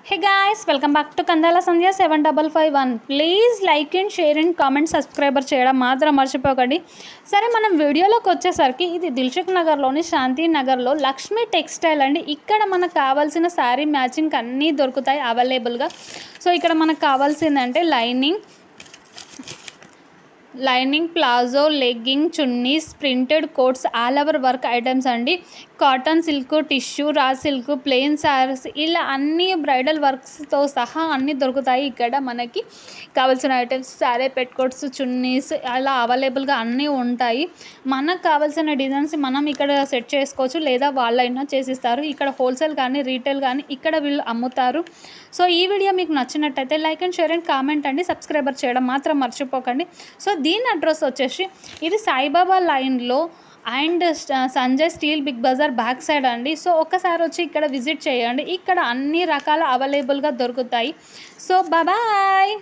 Hey guys, welcome back to Kandala Sandhya 7551. Please like and share and comment subscriber చేయడం మాత్రం మర్చిపోకండి. సరే, మనం వీడియోలోకి వచ్చేసరికి ఇది దిల్సుఖ్ నగర్లోని శాంతి నగర్లో లక్ష్మీ టెక్స్టైల్ అండి. ఇక్కడ మనకు కావాల్సిన శారీ మ్యాచింగ్ అన్నీ దొరుకుతాయి అవైలబుల్గా. సో ఇక్కడ మనకు కావాల్సిందంటే lining palazzo, legging, chunnis, printed coats, all over work items అండి. Cotton, silk, tissue, raw silk, plain sarees, ఇలా అన్ని బ్రైడల్ వర్క్స్తో సహా అన్నీ దొరుకుతాయి. ఇక్కడ మనకి కావాల్సిన ఐటమ్స్, శారీ పెట్టుకోట్స్, చున్నీస్ అలా అవైలబుల్గా అన్నీ ఉంటాయి. మనకు కావాల్సిన డిజైన్స్ మనం ఇక్కడ సెట్ చేసుకోవచ్చు, లేదా వాళ్ళైనా చేసిస్తారు. ఇక్కడ హోల్సేల్ కానీ రీటైల్ కానీ ఇక్కడ వీళ్ళు అమ్ముతారు. సో ఈ వీడియో మీకు నచ్చినట్టయితే like and share and comment అండి, సబ్స్క్రైబర్ చేయడం మాత్రం మర్చిపోకండి. సో దీని అడ్రస్ వచ్చేసి ఇది సాయిబాబా లైన్లో and Sanjay Steel Big Bazaar back side అండి. సో ఒక్కసారి వచ్చి ఇక్కడ విజిట్ చేయండి. ఇక్కడ అన్ని రకాల అవైలబుల్గా దొరుకుతాయి. So bye.